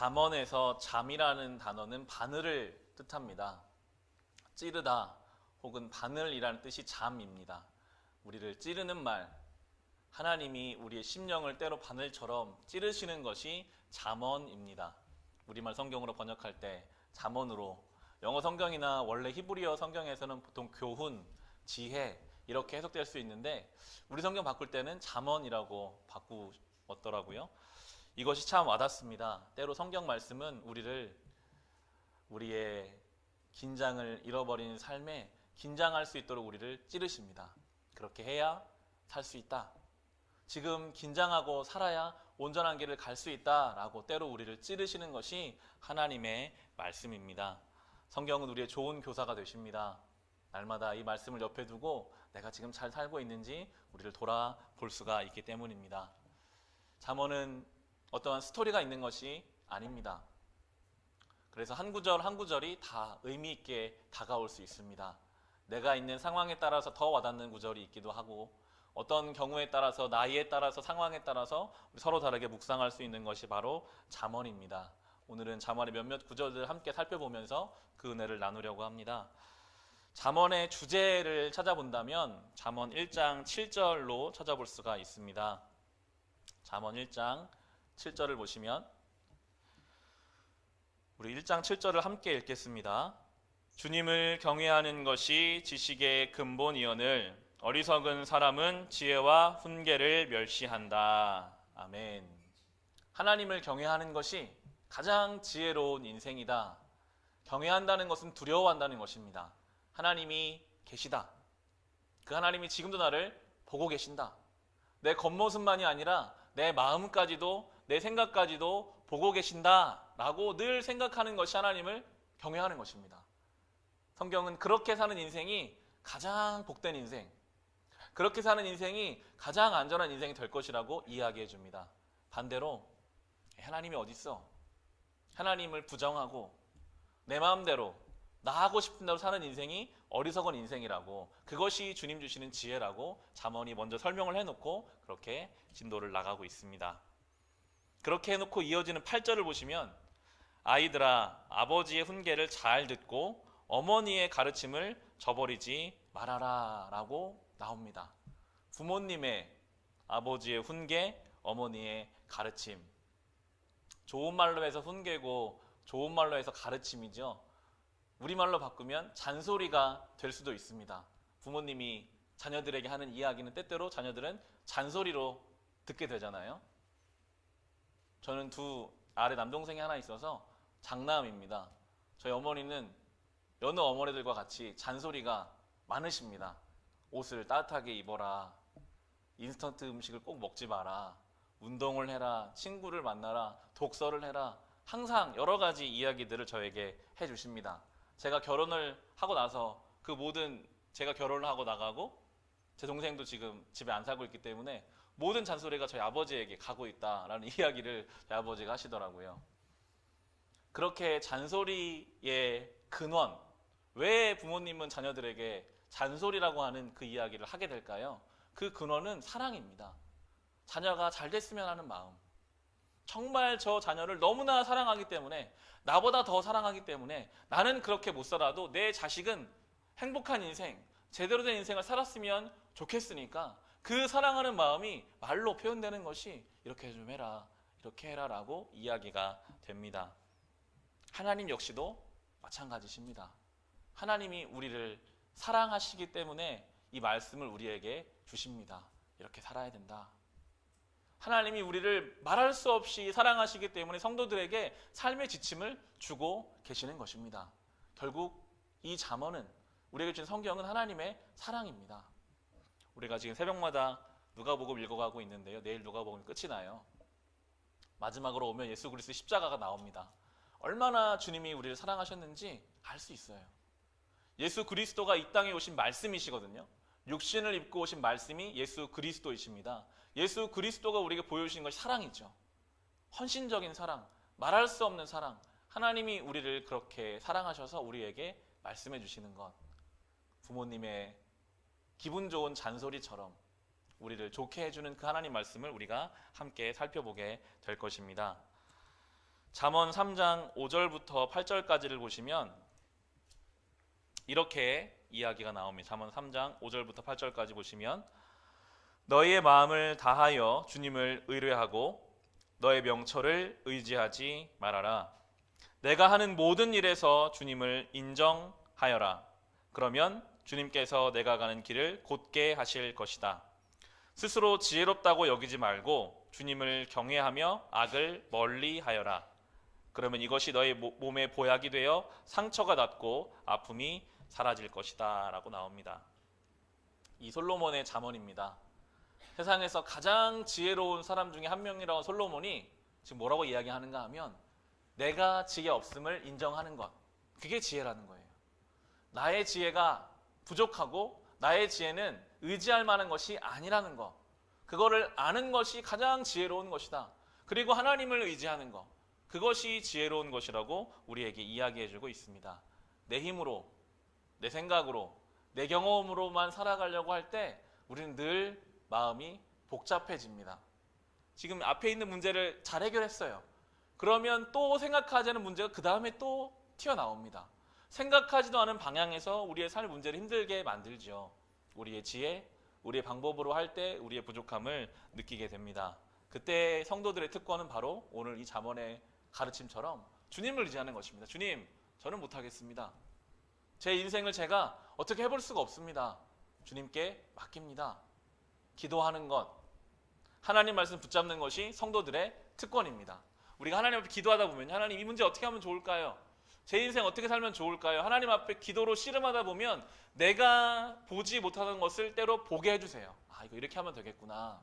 잠언에서 잠이라는 단어는 바늘을 뜻합니다. 찌르다 혹은 바늘이라는 뜻이 잠입니다. 우리를 찌르는 말, 하나님이 우리의 심령을 때로 바늘처럼 찌르시는 것이 잠언입니다. 우리말 성경으로 번역할 때 잠언으로, 영어 성경이나 원래 히브리어 성경에서는 보통 교훈, 지혜 이렇게 해석될 수 있는데 우리 성경 바꿀 때는 잠언이라고 바꾸었더라고요. 이것이 참 와닿습니다. 때로 성경 말씀은 우리의 긴장을 잃어버린 삶에 긴장할 수 있도록 우리를 찌르십니다. 그렇게 해야 살 수 있다. 지금 긴장하고 살아야 온전한 길을 갈 수 있다라고 때로 우리를 찌르시는 것이 하나님의 말씀입니다. 성경은 우리의 좋은 교사가 되십니다. 날마다 이 말씀을 옆에 두고 내가 지금 잘 살고 있는지 우리를 돌아볼 수가 있기 때문입니다. 잠언은 어떠한 스토리가 있는 것이 아닙니다. 그래서 한 구절 한 구절이 다 의미 있게 다가올 수 있습니다. 내가 있는 상황에 따라서 더 와닿는 구절이 있기도 하고 어떤 경우에 따라서 나이에 따라서 상황에 따라서 서로 다르게 묵상할 수 있는 것이 바로 잠언입니다. 오늘은 잠언의 몇몇 구절들 함께 살펴보면서 그 은혜를 나누려고 합니다. 잠언의 주제를 찾아본다면 잠언 1장 7절로 찾아볼 수가 있습니다. 잠언 1장 7절을 보시면 우리 1장 7절을 함께 읽겠습니다. 주님을 경외하는 것이 지식의 근본이오늘 어리석은 사람은 지혜와 훈계를 멸시한다. 아멘. 하나님을 경외하는 것이 가장 지혜로운 인생이다. 경외한다는 것은 두려워한다는 것입니다. 하나님이 계시다. 그 하나님이 지금도 나를 보고 계신다. 내 겉모습만이 아니라 내 마음까지도 내 생각까지도 보고 계신다라고 늘 생각하는 것이 하나님을 경외하는 것입니다. 성경은 그렇게 사는 인생이 가장 복된 인생, 그렇게 사는 인생이 가장 안전한 인생이 될 것이라고 이야기해 줍니다. 반대로 하나님이 어디 있어? 하나님을 부정하고 내 마음대로 나 하고 싶은 대로 사는 인생이 어리석은 인생이라고, 그것이 주님 주시는 지혜라고 잠언이 먼저 설명을 해놓고 그렇게 진도를 나가고 있습니다. 그렇게 해놓고 이어지는 8절을 보시면 아이들아 아버지의 훈계를 잘 듣고 어머니의 가르침을 저버리지 말아라 라고 나옵니다. 부모님의, 아버지의 훈계, 어머니의 가르침. 좋은 말로 해서 훈계고 좋은 말로 해서 가르침이죠. 우리말로 바꾸면 잔소리가 될 수도 있습니다. 부모님이 자녀들에게 하는 이야기는 때때로 자녀들은 잔소리로 듣게 되잖아요. 저는 두 아래 남동생이 하나 있어서 장남입니다. 저희 어머니는 여느 어머니들과 같이 잔소리가 많으십니다. 옷을 따뜻하게 입어라, 인스턴트 음식을 꼭 먹지 마라, 운동을 해라, 친구를 만나라, 독서를 해라, 항상 여러 가지 이야기들을 저에게 해주십니다. 제가 결혼을 하고 나서 그 모든, 제가 결혼을 하고 나가고 제 동생도 지금 집에 안 살고 있기 때문에 모든 잔소리가 저희 아버지에게 가고 있다라는 이야기를 저희 아버지가 하시더라고요. 그렇게 잔소리의 근원, 왜 부모님은 자녀들에게 잔소리라고 하는 그 이야기를 하게 될까요? 그 근원은 사랑입니다. 자녀가 잘 됐으면 하는 마음. 정말 저 자녀를 너무나 사랑하기 때문에, 나보다 더 사랑하기 때문에 나는 그렇게 못 살아도 내 자식은 행복한 인생, 제대로 된 인생을 살았으면 좋겠으니까 그 사랑하는 마음이 말로 표현되는 것이 이렇게 좀 해라, 이렇게 해라 라고 이야기가 됩니다. 하나님 역시도 마찬가지십니다. 하나님이 우리를 사랑하시기 때문에 이 말씀을 우리에게 주십니다. 이렇게 살아야 된다. 하나님이 우리를 말할 수 없이 사랑하시기 때문에 성도들에게 삶의 지침을 주고 계시는 것입니다. 결국 이 잠언은, 우리에게 주신 성경은 하나님의 사랑입니다. 우리가 지금 새벽마다 누가복음 읽어가고 있는데요. 내일 누가복음 끝이 나요. 마지막으로 오면 예수 그리스도의 십자가가 나옵니다. 얼마나 주님이 우리를 사랑하셨는지 알 수 있어요. 예수 그리스도가 이 땅에 오신 말씀이시거든요. 육신을 입고 오신 말씀이 예수 그리스도이십니다. 예수 그리스도가 우리에게 보여주신 것이 사랑이죠. 헌신적인 사랑, 말할 수 없는 사랑. 하나님이 우리를 그렇게 사랑하셔서 우리에게 말씀해 주시는 것. 부모님의 기분 좋은 잔소리처럼 우리를 좋게 해주는 그 하나님 말씀을 우리가 함께 살펴보게 될 것입니다. 잠언 3장 5절부터 8절까지를 보시면 이렇게 이야기가 나옵니다. 잠언 3장 5절부터 8절까지 보시면 너희의 마음을 다하여 주님을 의뢰하고 너의 명철을 의지하지 말아라. 내가 하는 모든 일에서 주님을 인정하여라. 그러면 주님께서 내가 가는 길을 곧게 하실 것이다. 스스로 지혜롭다고 여기지 말고 주님을 경외하며 악을 멀리하여라. 그러면 이것이 너희 몸에 보약이 되어 상처가 낫고 아픔이 사라질 것이다 라고 나옵니다. 이 솔로몬의 잠언입니다. 세상에서 가장 지혜로운 사람 중에 한 명이라고 솔로몬이 지금 뭐라고 이야기하는가 하면 내가 지혜 없음을 인정하는 것, 그게 지혜라는 거예요. 나의 지혜가 부족하고 나의 지혜는 의지할 만한 것이 아니라는 것, 그거를 아는 것이 가장 지혜로운 것이다. 그리고 하나님을 의지하는 것, 그것이 지혜로운 것이라고 우리에게 이야기해주고 있습니다. 내 힘으로, 내 생각으로, 내 경험으로만 살아가려고 할 때 우리는 늘 마음이 복잡해집니다. 지금 앞에 있는 문제를 잘 해결했어요. 그러면 또 생각하지 않은 문제가 그 다음에 또 튀어나옵니다. 생각하지도 않은 방향에서 우리의 삶 문제를 힘들게 만들죠. 우리의 지혜, 우리의 방법으로 할 때 우리의 부족함을 느끼게 됩니다. 그때 성도들의 특권은 바로 오늘 이 잠언의 가르침처럼 주님을 의지하는 것입니다. 주님, 저는 못하겠습니다. 제 인생을 제가 어떻게 해볼 수가 없습니다. 주님께 맡깁니다. 기도하는 것, 하나님 말씀 붙잡는 것이 성도들의 특권입니다. 우리가 하나님 앞에 기도하다 보면 하나님 이 문제 어떻게 하면 좋을까요? 제 인생 어떻게 살면 좋을까요? 하나님 앞에 기도로 씨름하다 보면 내가 보지 못하는 것을 때로 보게 해주세요. 아, 이거 이렇게 하면 되겠구나.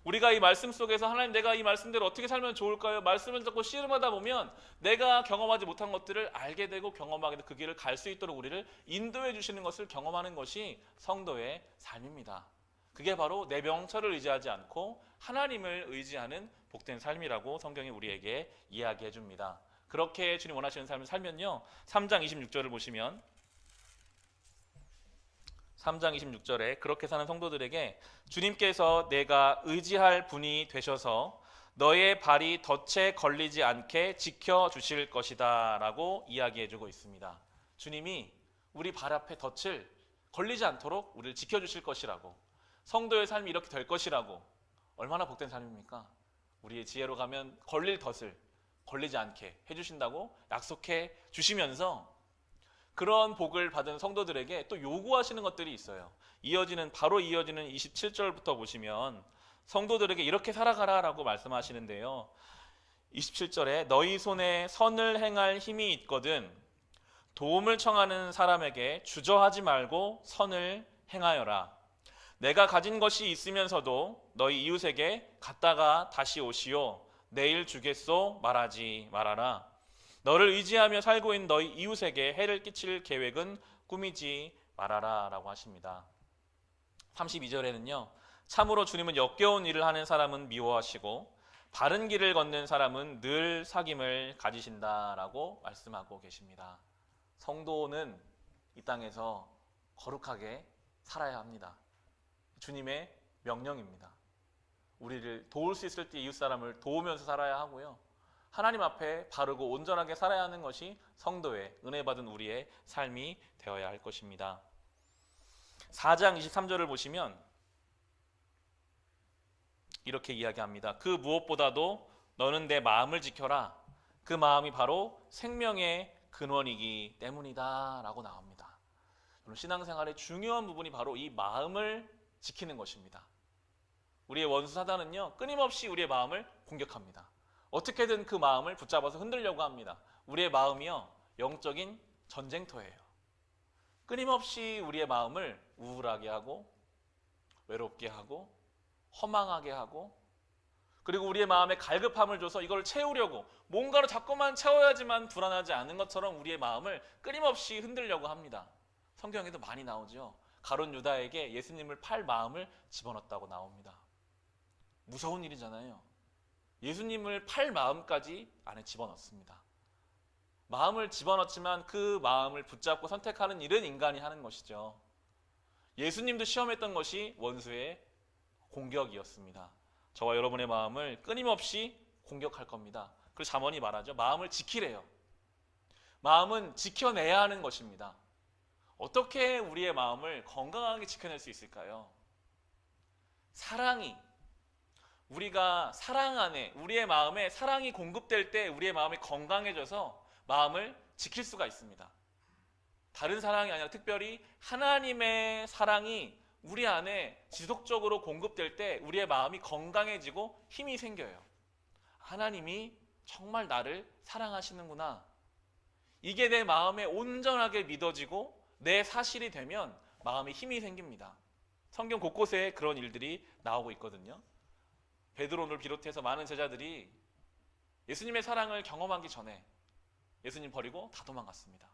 우리가 이 말씀 속에서 하나님 내가 이 말씀대로 어떻게 살면 좋을까요? 말씀을 듣고 씨름하다 보면 내가 경험하지 못한 것들을 알게 되고 경험하게 되고 그 길을 갈 수 있도록 우리를 인도해 주시는 것을 경험하는 것이 성도의 삶입니다. 그게 바로 내 명철을 의지하지 않고 하나님을 의지하는 복된 삶이라고 성경이 우리에게 이야기해 줍니다. 그렇게 주님 원하시는 삶을 살면요, 3장 26절을 보시면 3장 26절에 그렇게 사는 성도들에게 주님께서 내가 의지할 분이 되셔서 너의 발이 덫에 걸리지 않게 지켜주실 것이다 라고 이야기해주고 있습니다. 주님이 우리 발 앞에 덫을 걸리지 않도록 우리를 지켜주실 것이라고, 성도의 삶이 이렇게 될 것이라고, 얼마나 복된 삶입니까? 우리의 지혜로 가면 걸릴 덫을 걸리지 않게 해주신다고 약속해 주시면서 그런 복을 받은 성도들에게 또 요구하시는 것들이 있어요. 바로 이어지는 27절부터 보시면 성도들에게 이렇게 살아가라 라고 말씀하시는데요. 27절에 너희 손에 선을 행할 힘이 있거든 도움을 청하는 사람에게 주저하지 말고 선을 행하여라. 내가 가진 것이 있으면서도 너희 이웃에게 갔다가 다시 오시오. 내일 주겠소 말하지 말아라. 너를 의지하며 살고 있는 너희 이웃에게 해를 끼칠 계획은 꾸미지 말아라 라고 하십니다. 32절에는요. 참으로 주님은 역겨운 일을 하는 사람은 미워하시고 바른 길을 걷는 사람은 늘 사귐을 가지신다 라고 말씀하고 계십니다. 성도는 이 땅에서 거룩하게 살아야 합니다. 주님의 명령입니다. 우리를 도울 수 있을 때 이웃 사람을 도우면서 살아야 하고요. 하나님 앞에 바르고 온전하게 살아야 하는 것이 성도의 은혜 받은 우리의 삶이 되어야 할 것입니다. 4장 23절을 보시면 이렇게 이야기합니다. 그 무엇보다도 너는 내 마음을 지켜라. 그 마음이 바로 생명의 근원이기 때문이다 라고 나옵니다. 신앙생활의 중요한 부분이 바로 이 마음을 지키는 것입니다. 우리의 원수 사단은요, 끊임없이 우리의 마음을 공격합니다. 어떻게든 그 마음을 붙잡아서 흔들려고 합니다. 우리의 마음이요, 영적인 전쟁터예요. 끊임없이 우리의 마음을 우울하게 하고 외롭게 하고 허망하게 하고, 그리고 우리의 마음에 갈급함을 줘서 이걸 채우려고 뭔가로 자꾸만 채워야지만 불안하지 않은 것처럼 우리의 마음을 끊임없이 흔들려고 합니다. 성경에도 많이 나오죠. 가룟 유다에게 예수님을 팔 마음을 집어넣었다고 나옵니다. 무서운 일이잖아요. 예수님을 팔 마음까지 안에 집어넣습니다. 마음을 집어넣지만 그 마음을 붙잡고 선택하는 일은 인간이 하는 것이죠. 예수님도 시험했던 것이 원수의 공격이었습니다. 저와 여러분의 마음을 끊임없이 공격할 겁니다. 그리고 잠언이 말하죠. 마음을 지키래요. 마음은 지켜내야 하는 것입니다. 어떻게 우리의 마음을 건강하게 지켜낼 수 있을까요? 사랑이, 우리가 사랑 안에, 우리의 마음에 사랑이 공급될 때 우리의 마음이 건강해져서 마음을 지킬 수가 있습니다. 다른 사랑이 아니라 특별히 하나님의 사랑이 우리 안에 지속적으로 공급될 때 우리의 마음이 건강해지고 힘이 생겨요. 하나님이 정말 나를 사랑하시는구나. 이게 내 마음에 온전하게 믿어지고 내 사실이 되면 마음에 힘이 생깁니다. 성경 곳곳에 그런 일들이 나오고 있거든요. 베드로를 비롯해서 많은 제자들이 예수님의 사랑을 경험하기 전에 예수님 버리고 다 도망갔습니다.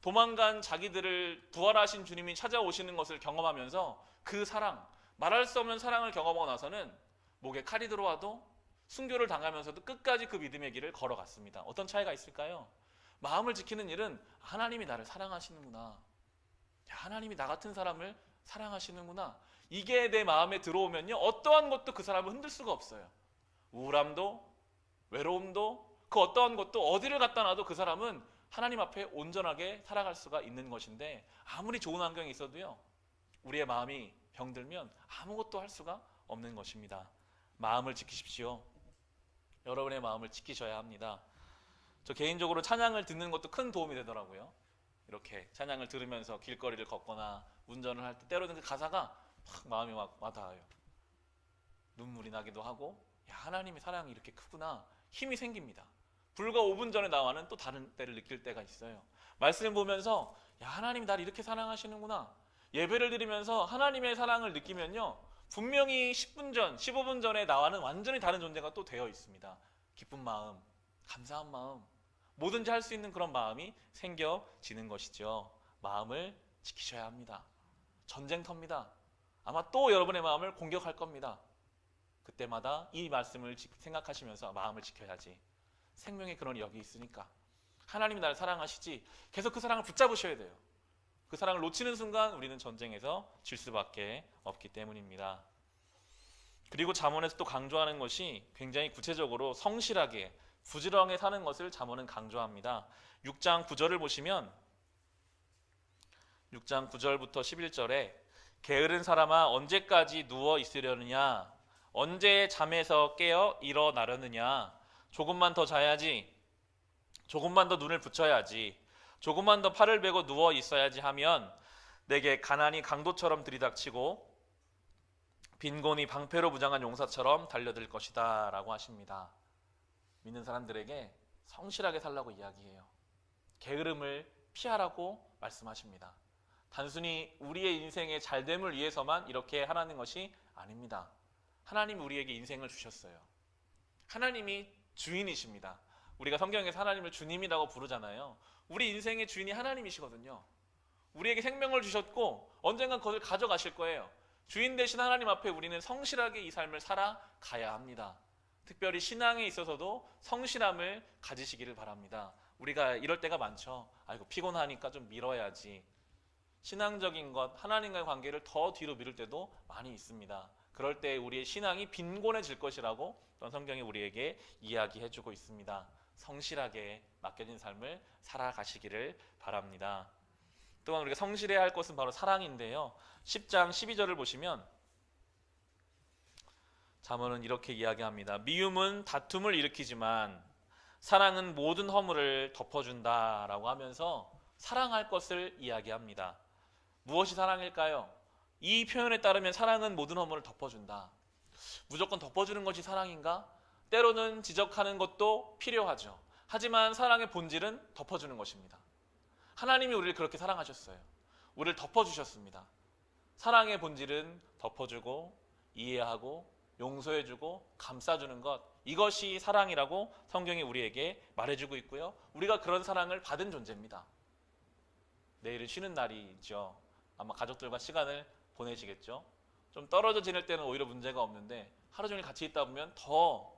도망간 자기들을 부활하신 주님이 찾아오시는 것을 경험하면서 그 사랑, 말할 수 없는 사랑을 경험하고 나서는 목에 칼이 들어와도 순교를 당하면서도 끝까지 그 믿음의 길을 걸어갔습니다. 어떤 차이가 있을까요? 마음을 지키는 일은 하나님이 나를 사랑하시는구나. 하나님이 나 같은 사람을 사랑하시는구나. 이게 내 마음에 들어오면요, 어떠한 것도 그 사람을 흔들 수가 없어요. 우울함도 외로움도 그 어떠한 것도 어디를 갖다 놔도 그 사람은 하나님 앞에 온전하게 살아갈 수가 있는 것인데, 아무리 좋은 환경이 있어도요, 우리의 마음이 병들면 아무것도 할 수가 없는 것입니다. 마음을 지키십시오. 여러분의 마음을 지키셔야 합니다. 저 개인적으로 찬양을 듣는 것도 큰 도움이 되더라고요. 이렇게 찬양을 들으면서 길거리를 걷거나 운전을 할 때 때로는 그 가사가 막 마음이 막 와닿아요. 눈물이 나기도 하고, 야, 하나님의 사랑이 이렇게 크구나, 힘이 생깁니다. 불과 5분 전에 나와는 또 다른 때를 느낄 때가 있어요. 말씀을 보면서 야, 하나님이 나를 이렇게 사랑하시는구나. 예배를 드리면서 하나님의 사랑을 느끼면요, 분명히 10분 전, 15분 전에 나와는 완전히 다른 존재가 또 되어 있습니다. 기쁜 마음, 감사한 마음, 뭐든지 할 수 있는 그런 마음이 생겨지는 것이죠. 마음을 지키셔야 합니다. 전쟁터입니다. 아마 또 여러분의 마음을 공격할 겁니다. 그때마다 이 말씀을 생각하시면서 마음을 지켜야지. 생명의 근원이 여기 있으니까. 하나님이 나를 사랑하시지. 계속 그 사랑을 붙잡으셔야 돼요. 그 사랑을 놓치는 순간 우리는 전쟁에서 질 수밖에 없기 때문입니다. 그리고 잠언에서 또 강조하는 것이 굉장히 구체적으로 성실하게 부지런하게 사는 것을 잠언은 강조합니다. 6장 9절을 보시면 6장 9절부터 11절에 게으른 사람아 언제까지 누워 있으려느냐, 언제 잠에서 깨어 일어나려느냐, 조금만 더 자야지, 조금만 더 눈을 붙여야지, 조금만 더 팔을 베고 누워 있어야지 하면 내게 가난이 강도처럼 들이닥치고 빈곤이 방패로 무장한 용사처럼 달려들 것이다 라고 하십니다. 믿는 사람들에게 성실하게 살라고 이야기해요. 게으름을 피하라고 말씀하십니다. 단순히 우리의 인생의 잘됨을 위해서만 이렇게 하라는 것이 아닙니다. 하나님이 우리에게 인생을 주셨어요. 하나님이 주인이십니다. 우리가 성경에서 하나님을 주님이라고 부르잖아요. 우리 인생의 주인이 하나님이시거든요. 우리에게 생명을 주셨고 언젠간 그것을 가져가실 거예요. 주인 되신 하나님 앞에 우리는 성실하게 이 삶을 살아가야 합니다. 특별히 신앙에 있어서도 성실함을 가지시기를 바랍니다. 우리가 이럴 때가 많죠. 아이고 피곤하니까 좀 미뤄야지. 신앙적인 것, 하나님과의 관계를 더 뒤로 미룰 때도 많이 있습니다. 그럴 때 우리의 신앙이 빈곤해질 것이라고 또한 성경이 우리에게 이야기해주고 있습니다. 성실하게 맡겨진 삶을 살아가시기를 바랍니다. 또한 우리가 성실해야 할 것은 바로 사랑인데요. 10장 12절을 보시면 잠언은 이렇게 이야기합니다. 미움은 다툼을 일으키지만 사랑은 모든 허물을 덮어준다 라고 하면서 사랑할 것을 이야기합니다. 무엇이 사랑일까요? 이 표현에 따르면 사랑은 모든 허물을 덮어준다. 무조건 덮어주는 것이 사랑인가? 때로는 지적하는 것도 필요하죠. 하지만 사랑의 본질은 덮어주는 것입니다. 하나님이 우리를 그렇게 사랑하셨어요. 우리를 덮어주셨습니다. 사랑의 본질은 덮어주고 이해하고 용서해주고 감싸주는 것, 이것이 사랑이라고 성경이 우리에게 말해주고 있고요. 우리가 그런 사랑을 받은 존재입니다. 내일은 쉬는 날이죠. 아마 가족들과 시간을 보내시겠죠. 좀 떨어져 지낼 때는 오히려 문제가 없는데 하루 종일 같이 있다 보면 더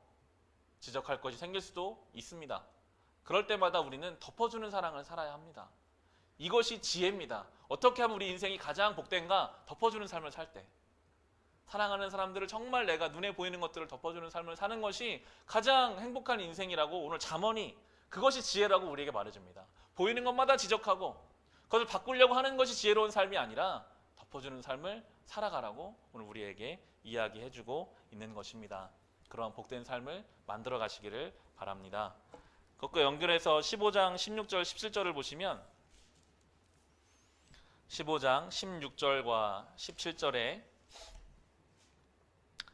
지적할 것이 생길 수도 있습니다. 그럴 때마다 우리는 덮어주는 사랑을 살아야 합니다. 이것이 지혜입니다. 어떻게 하면 우리 인생이 가장 복된가? 덮어주는 삶을 살 때. 사랑하는 사람들을 정말 내가 눈에 보이는 것들을 덮어주는 삶을 사는 것이 가장 행복한 인생이라고 오늘 잠언이 그것이 지혜라고 우리에게 말해줍니다. 보이는 것마다 지적하고 그것을 바꾸려고 하는 것이 지혜로운 삶이 아니라 덮어주는 삶을 살아가라고 오늘 우리에게 이야기해주고 있는 것입니다. 그러한 복된 삶을 만들어 가시기를 바랍니다. 그것과 연결해서 15장 16절 17절을 보시면 15장 16절과 17절에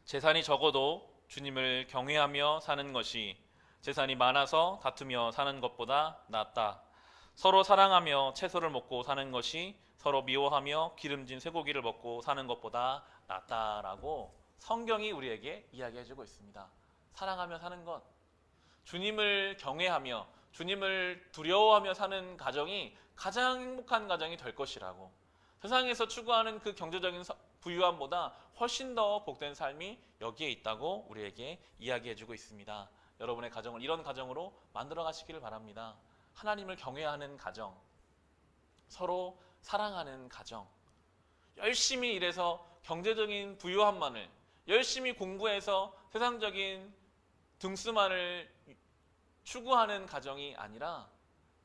재산이 적어도 주님을 경외하며 사는 것이 재산이 많아서 다투며 사는 것보다 낫다. 서로 사랑하며 채소를 먹고 사는 것이 서로 미워하며 기름진 쇠고기를 먹고 사는 것보다 낫다라고 성경이 우리에게 이야기해주고 있습니다. 사랑하며 사는 것, 주님을 경외하며 주님을 두려워하며 사는 가정이 가장 행복한 가정이 될 것이라고, 세상에서 추구하는 그 경제적인 부유함보다 훨씬 더 복된 삶이 여기에 있다고 우리에게 이야기해주고 있습니다. 여러분의 가정을 이런 가정으로 만들어 가시기를 바랍니다. 하나님을 경외하는 가정, 서로 사랑하는 가정, 열심히 일해서 경제적인 부유함만을, 열심히 공부해서 세상적인 등수만을 추구하는 가정이 아니라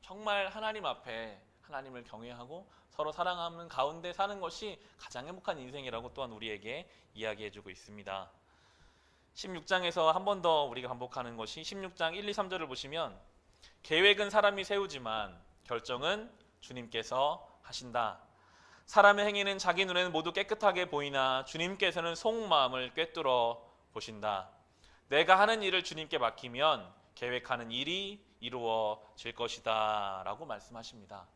정말 하나님 앞에 하나님을 경외하고 서로 사랑하는 가운데 사는 것이 가장 행복한 인생이라고 또한 우리에게 이야기해주고 있습니다. 16장에서 한 번 더 우리가 반복하는 것이 16장 1, 2, 3절을 보시면 계획은 사람이 세우지만 결정은 주님께서 하신다. 사람의 행위는 자기 눈에는 모두 깨끗하게 보이나 주님께서는 속마음을 꿰뚫어 보신다. 내가 하는 일을 주님께 맡기면 계획하는 일이 이루어질 것이다 라고 말씀하십니다.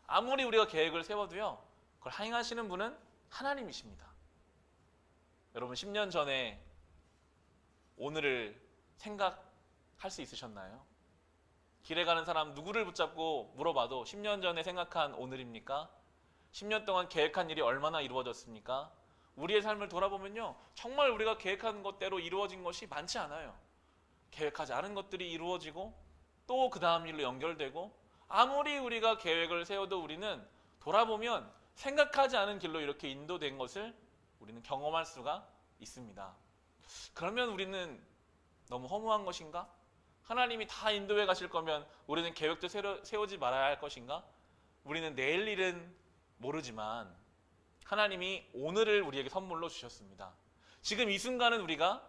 아무리 우리가 계획을 세워도요, 그걸 행하시는 분은 하나님이십니다. 여러분 10년 전에 오늘을 생각할 수 있으셨나요? 길에 가는 사람 누구를 붙잡고 물어봐도 10년 전에 생각한 오늘입니까? 10년 동안 계획한 일이 얼마나 이루어졌습니까? 우리의 삶을 돌아보면요, 정말 우리가 계획한 것대로 이루어진 것이 많지 않아요. 계획하지 않은 것들이 이루어지고 또 그 다음 일로 연결되고, 아무리 우리가 계획을 세워도 우리는 돌아보면 생각하지 않은 길로 이렇게 인도된 것을 우리는 경험할 수가 있습니다. 그러면 우리는 너무 허무한 것인가? 하나님이 다 인도해 가실 거면 우리는 계획도 세우지 말아야 할 것인가? 우리는 내일 일은 모르지만 하나님이 오늘을 우리에게 선물로 주셨습니다. 지금 이 순간은 우리가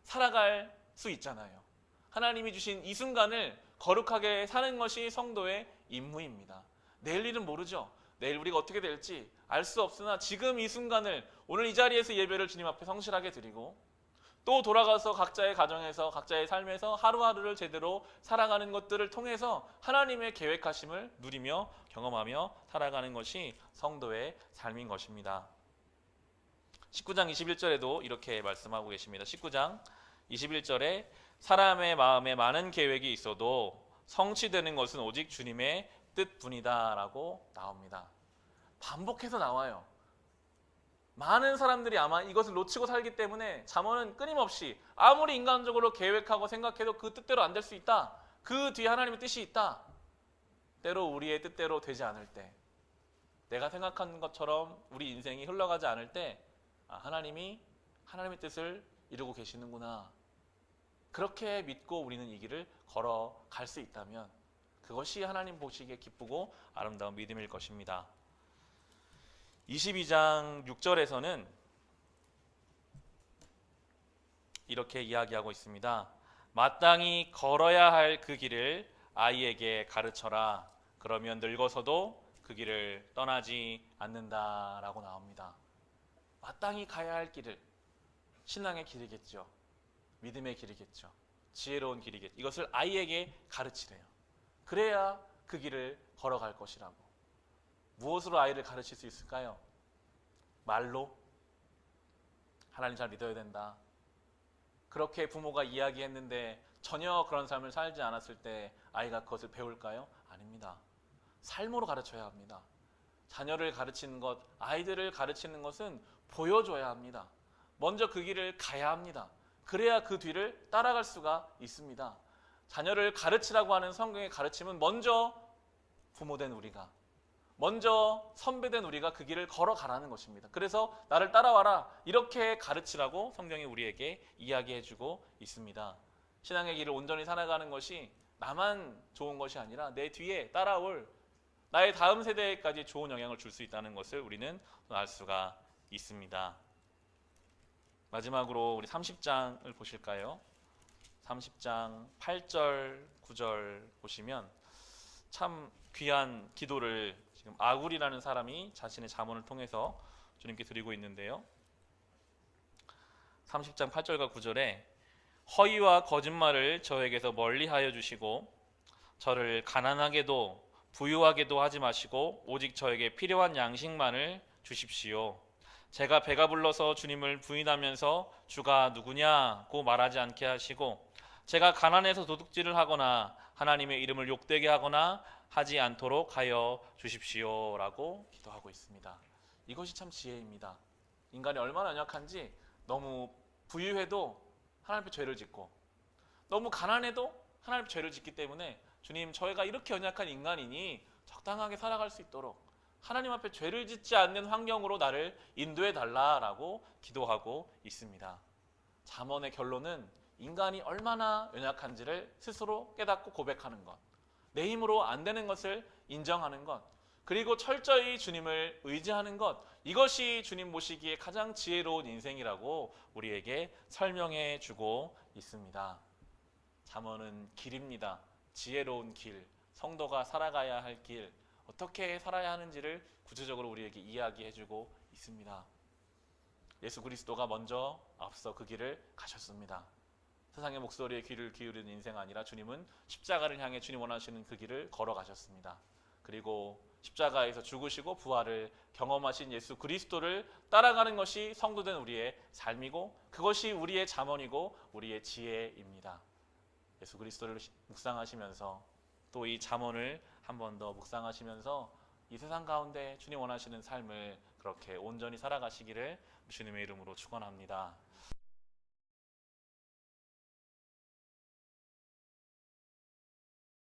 살아갈 수 있잖아요. 하나님이 주신 이 순간을 거룩하게 사는 것이 성도의 임무입니다. 내일 일은 모르죠. 내일 우리가 어떻게 될지 알 수 없으나 지금 이 순간을, 오늘 이 자리에서 예배를 주님 앞에 성실하게 드리고 또 돌아가서 각자의 가정에서 각자의 삶에서 하루하루를 제대로 살아가는 것들을 통해서 하나님의 계획하심을 누리며 경험하며 살아가는 것이 성도의 삶인 것입니다. 19장 21절에도 이렇게 말씀하고 계십니다. 19장 21절에 사람의 마음에 많은 계획이 있어도 성취되는 것은 오직 주님의 뜻뿐이다 라고 나옵니다. 반복해서 나와요. 많은 사람들이 아마 이것을 놓치고 살기 때문에 잠언은 끊임없이 아무리 인간적으로 계획하고 생각해도 그 뜻대로 안 될 수 있다, 그 뒤에 하나님의 뜻이 있다, 때로 우리의 뜻대로 되지 않을 때, 내가 생각한 것처럼 우리 인생이 흘러가지 않을 때 하나님이 하나님의 뜻을 이루고 계시는구나, 그렇게 믿고 우리는 이 길을 걸어갈 수 있다면 그것이 하나님 보시기에 기쁘고 아름다운 믿음일 것입니다. 22장 6절에서는 이렇게 이야기하고 있습니다. 마땅히 걸어야 할 그 길을 아이에게 가르쳐라. 그러면 늙어서도 그 길을 떠나지 않는다라고 나옵니다. 마땅히 가야 할 길을, 신앙의 길이겠죠. 믿음의 길이겠죠. 지혜로운 길이겠죠. 이것을 아이에게 가르치래요. 그래야 그 길을 걸어갈 것이라고. 무엇으로 아이를 가르칠 수 있을까요? 말로? 하나님 잘 믿어야 된다. 그렇게 부모가 이야기했는데 전혀 그런 삶을 살지 않았을 때 아이가 그것을 배울까요? 아닙니다. 삶으로 가르쳐야 합니다. 자녀를 가르치는 것, 아이들을 가르치는 것은 보여줘야 합니다. 먼저 그 길을 가야 합니다. 그래야 그 뒤를 따라갈 수가 있습니다. 자녀를 가르치라고 하는 성경의 가르침은 먼저 부모된 우리가, 먼저 선배된 우리가 그 길을 걸어가라는 것입니다. 그래서 나를 따라와라 이렇게 가르치라고 성경이 우리에게 이야기해주고 있습니다. 신앙의 길을 온전히 살아가는 것이 나만 좋은 것이 아니라 내 뒤에 따라올 나의 다음 세대까지 좋은 영향을 줄 수 있다는 것을 우리는 알 수가 있습니다. 마지막으로 우리 30장을 보실까요? 30장 8절 9절 보시면 참 귀한 기도를 지금 아굴이라는 사람이 자신의 자문을 통해서 주님께 드리고 있는데요. 30장 8절과 9절에 허위와 거짓말을 저에게서 멀리하여 주시고 저를 가난하게도 부유하게도 하지 마시고 오직 저에게 필요한 양식만을 주십시오. 제가 배가 불러서 주님을 부인하면서 주가 누구냐고 말하지 않게 하시고 제가 가난해서 도둑질을 하거나 하나님의 이름을 욕되게 하거나 하지 않도록 하여 주십시오 라고 기도하고 있습니다. 이것이 참 지혜입니다. 인간이 얼마나 연약한지 너무 부유해도 하나님 앞에 죄를 짓고 너무 가난해도 하나님 앞에 죄를 짓기 때문에 주님 저희가 이렇게 연약한 인간이니 적당하게 살아갈 수 있도록 하나님 앞에 죄를 짓지 않는 환경으로 나를 인도해 달라라고 기도하고 있습니다. 잠언의 결론은 인간이 얼마나 연약한지를 스스로 깨닫고 고백하는 것, 내 힘으로 안 되는 것을 인정하는 것, 그리고 철저히 주님을 의지하는 것, 이것이 주님 모시기에 가장 지혜로운 인생이라고 우리에게 설명해 주고 있습니다. 잠언은 길입니다. 지혜로운 길, 성도가 살아가야 할 길, 어떻게 살아야 하는지를 구체적으로 우리에게 이야기해 주고 있습니다. 예수 그리스도가 먼저 앞서 그 길을 가셨습니다. 세상의 목소리에 귀를 기울이는 인생 아니라 주님은 십자가를 향해 주님 원하시는 그 길을 걸어가셨습니다. 그리고 십자가에서 죽으시고 부활을 경험하신 예수 그리스도를 따라가는 것이 성도된 우리의 삶이고 그것이 우리의 잠언이고 우리의 지혜입니다. 예수 그리스도를 묵상하시면서 또 이 잠언을 한 번 더 묵상하시면서 이 세상 가운데 주님 원하시는 삶을 그렇게 온전히 살아가시기를 주님의 이름으로 축원합니다.